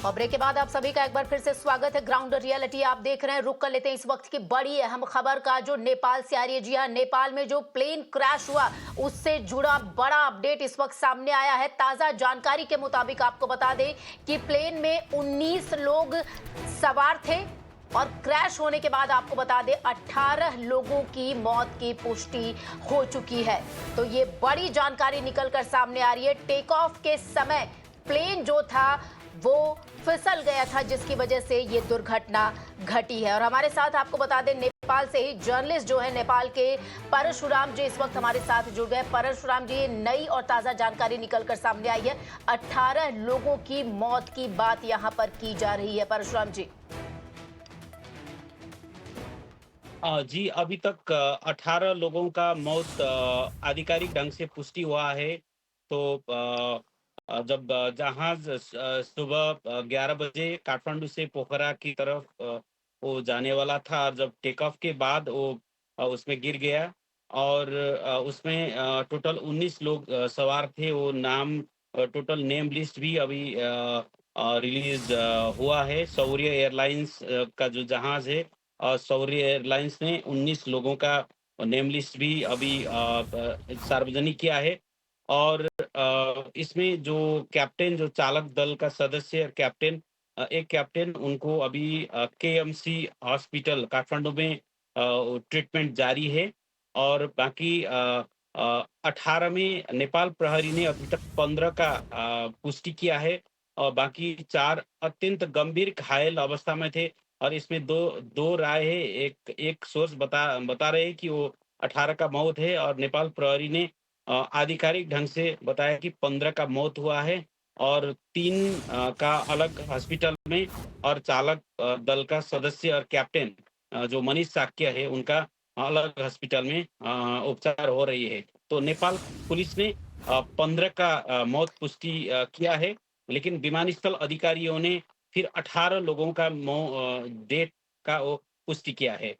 और ब्रेक के बाद आप सभी का एक बार फिर से स्वागत है। ग्राउंड रियलिटी आप देख रहे हैं। रुक कर लेते हैं इस वक्त की बड़ी अहम खबर का जो नेपाल से आ रही है। जी हां, नेपाल में जो प्लेन क्रैश हुआ उससे जुड़ा बड़ा अपडेट इस वक्त सामने आया है। ताजा जानकारी के मुताबिक आपको बता दें कि प्लेन में 19 लोग सवार थे और क्रैश होने के बाद आपको बता दें 18 लोगों की मौत की पुष्टि हो चुकी है। तो ये बड़ी जानकारी निकलकर सामने आ रही है। टेक ऑफ के समय प्लेन जो था वो फिसल गया था, जिसकी वजह से ये दुर्घटना घटी है। और हमारे साथ आपको बता दें नेपाल से ही जर्नलिस्ट जो है नेपाल के परशुराम जी इस वक्त हमारे साथ जुड़ गए। परशुराम जी, नई और ताजा जानकारी निकलकर सामने आई है। 18 लोगों की मौत की बात यहां पर की जा रही है। परशुराम जी। जी, अभी तक 18 लोगों का मौत आधिकारिक ढंग से पुष्टि हुआ है। तो जब जहाज़ सुबह 11 बजे काठमांडू से पोखरा की तरफ वो जाने वाला था, और जब टेक ऑफ के बाद वो उसमें गिर गया। और उसमें टोटल 19 लोग सवार थे। वो नाम टोटल नेम लिस्ट भी अभी रिलीज़ हुआ है। शौर्य एयरलाइंस का जो जहाज़ है, शौर्य एयरलाइंस ने 19 लोगों का नेम लिस्ट भी अभी सार्वजनिक किया है। और इसमें जो कैप्टन, जो चालक दल का सदस्य कैप्टन, एक कैप्टन, उनको अभी केएमसी हॉस्पिटल काठमांडू में ट्रीटमेंट जारी है। और बाकी 18 में नेपाल प्रहरी ने अभी तक 15 का पुष्टि किया है। और बाकी 4 अत्यंत गंभीर घायल अवस्था में थे। और इसमें दो दो राय है। एक एक सोर्स बता बता रहे हैं कि वो 18 का मौत है, और नेपाल प्रहरी ने आधिकारिक ढंग से बताया कि 15 का मौत हुआ है। और 3 का अलग हॉस्पिटल में, और चालक दल का सदस्य और कैप्टन जो मनीष साक्य है, उनका अलग हॉस्पिटल में उपचार हो रही है। तो नेपाल पुलिस ने 15 का मौत पुष्टि किया है। लेकिन विमानस्थल अधिकारियों ने फिर 18 लोगों का डेथ का वो पुष्टि किया है।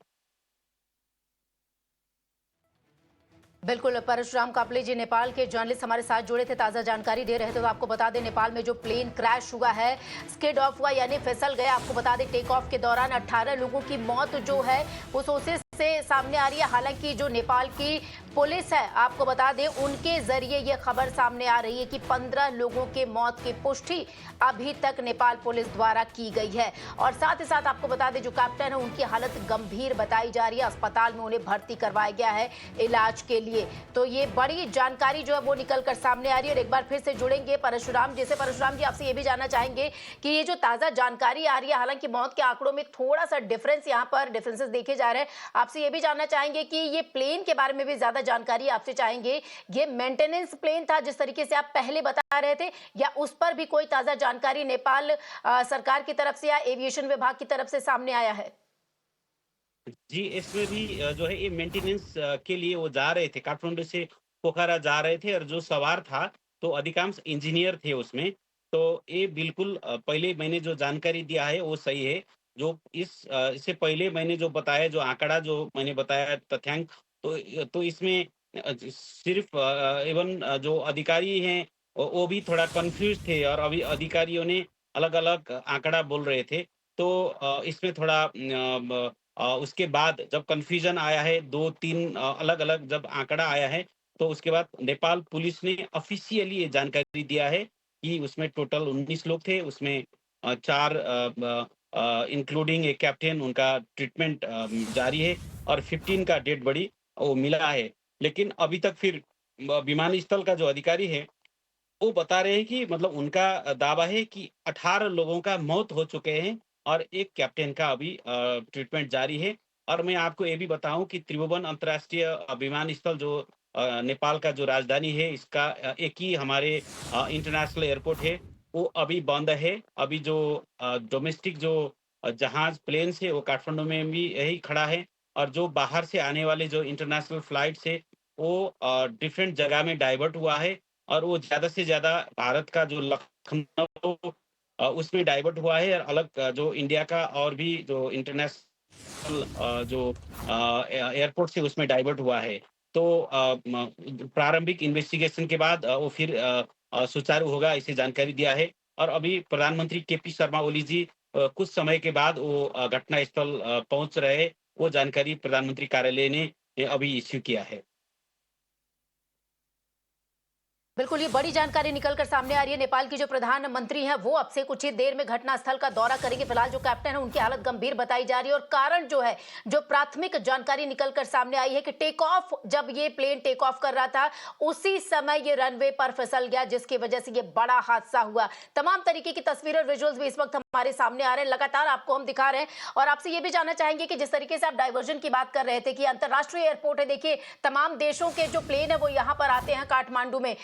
बिल्कुल, परशुराम कापले जी नेपाल के जर्नलिस्ट हमारे साथ जुड़े थे, ताज़ा जानकारी दे रहे थे। तो आपको बता दें नेपाल में जो प्लेन क्रैश हुआ है, स्किड ऑफ हुआ यानी फिसल गया। आपको बता दें टेक ऑफ के दौरान 18 लोगों की मौत जो है वो सोर्सेस से सामने आ रही है। हालांकि जो नेपाल की पुलिस है, आपको बता दें उनके जरिए ये खबर सामने आ रही है कि 15 लोगों के मौत की पुष्टि अभी तक नेपाल पुलिस द्वारा की गई है। और साथ ही साथ आपको बता दें जो कैप्टन है उनकी हालत गंभीर बताई जा रही है। अस्पताल में उन्हें भर्ती करवाया गया है इलाज के लिए। तो ये बड़ी जानकारी जो है वो निकल कर सामने आ रही है। और एक बार फिर से जुड़ेंगे परशुराम जी से। परशुराम जी, आपसे ये भी जानना चाहेंगे कि ये जो ताजा जानकारी आ रही है, हालांकि मौत के आंकड़ों में थोड़ा सा डिफरेंस, यहाँ पर डिफरेंसेस देखे जा रहे हैं। आपसे ये भी जानना चाहेंगे कि ये प्लेन के बारे में भी ज्यादा जानकारी आपसे चाहेंगे। ये मेंटेनेंस प्लेन था जिस तरीके से आप पहले बता रहे थे, या उस पर भी कोई ताजा जानकारी नेपाल सरकार की तरफ से या एविएशन विभाग की तरफ से सामने आया है? जी, इसमें भी जो है ये मेंटेनेंस के लिए वो जा रहे थे, काठमांडू से पोखरा जा रहे थे। और जो सवार था, तो अधिकांश इंजीनियर थे उसमें। तो ये बिल्कुल पहले मैंने जो जानकारी दिया है वो सही है। जो इससे पहले मैंने जो बताया, जो आंकड़ा जो मैंने बताया तथ्यांक, तो इसमें सिर्फ इवन जो अधिकारी हैं वो भी थोड़ा कन्फ्यूज़ थे। और अभी अधिकारियों ने अलग-अलग आंकड़ा बोल रहे थे। तो इसमें थोड़ा उसके बाद जब कन्फ्यूजन आया है, 2-3 अलग-अलग जब आंकड़ा आया है, तो उसके बाद नेपाल पुलिस ने ऑफ़िशियली ये जानकारी दिया है कि उसमें टोटल 19 लोग थे। उसमें 4 इंक्लूडिंग एक कैप्टन, उनका ट्रीटमेंट जारी है। और 15 का डेड बॉडी वो मिला है। लेकिन अभी तक फिर विमानस्थल का जो अधिकारी है, वो बता रहे हैं कि मतलब उनका दावा है कि 18 लोगों का मौत हो चुके हैं, और एक कैप्टन का अभी ट्रीटमेंट जारी है। और मैं आपको ये भी बताऊं कि त्रिभुवन अंतर्राष्ट्रीय विमानस्थल जो नेपाल का जो राजधानी है, इसका एक ही हमारे इंटरनेशनल एयरपोर्ट है, वो अभी बंद है। अभी जो डोमेस्टिक जो जहाज प्लेन है, वो काठमांडू में भी यही खड़ा है। और जो बाहर से आने वाले जो इंटरनेशनल फ्लाइट्स है, वो डिफरेंट जगह में डाइवर्ट हुआ है। और वो ज़्यादा से ज़्यादा भारत का जो लखनऊ उसमें डाइवर्ट हुआ है। और अलग जो इंडिया का और भी जो इंटरनेशनल जो एयरपोर्ट से उसमें डाइवर्ट हुआ है। तो प्रारंभिक इन्वेस्टिगेशन के बाद वो फिर सुचारू होगा, ऐसी जानकारी दिया है। और अभी प्रधानमंत्री केपी शर्मा ओली जी कुछ समय के बाद वो घटनास्थल पहुंच रहे। वो जानकारी प्रधानमंत्री कार्यालय ने अभी इश्यू किया है। बिल्कुल, ये बड़ी जानकारी निकल कर सामने आ रही है। नेपाल की जो प्रधानमंत्री हैं वो अब से कुछ ही देर में घटनास्थल का दौरा करेंगे। फिलहाल जो कैप्टन है उनकी हालत गंभीर बताई जा रही है और कारण जो है, जो प्राथमिक जानकारी निकल कर सामने आई है कि टेक ऑफ, जब ये प्लेन टेक ऑफ कर रहा था उसी समय ये रनवे पर फिसल गया, जिसकी वजह से ये बड़ा हादसा हुआ। तमाम तरीके की तस्वीरें और विजुअल्स भी इस वक्त हमारे सामने आ रहे हैं, लगातार आपको हम दिखा रहे हैं। और आपसे ये भी जानना चाहेंगे कि जिस तरीके से आप डाइवर्जन की बात कर रहे थे कि अंतर्राष्ट्रीय एयरपोर्ट है, देखिए तमाम देशों के जो प्लेन है वो यहाँ पर आते हैं काठमांडू में।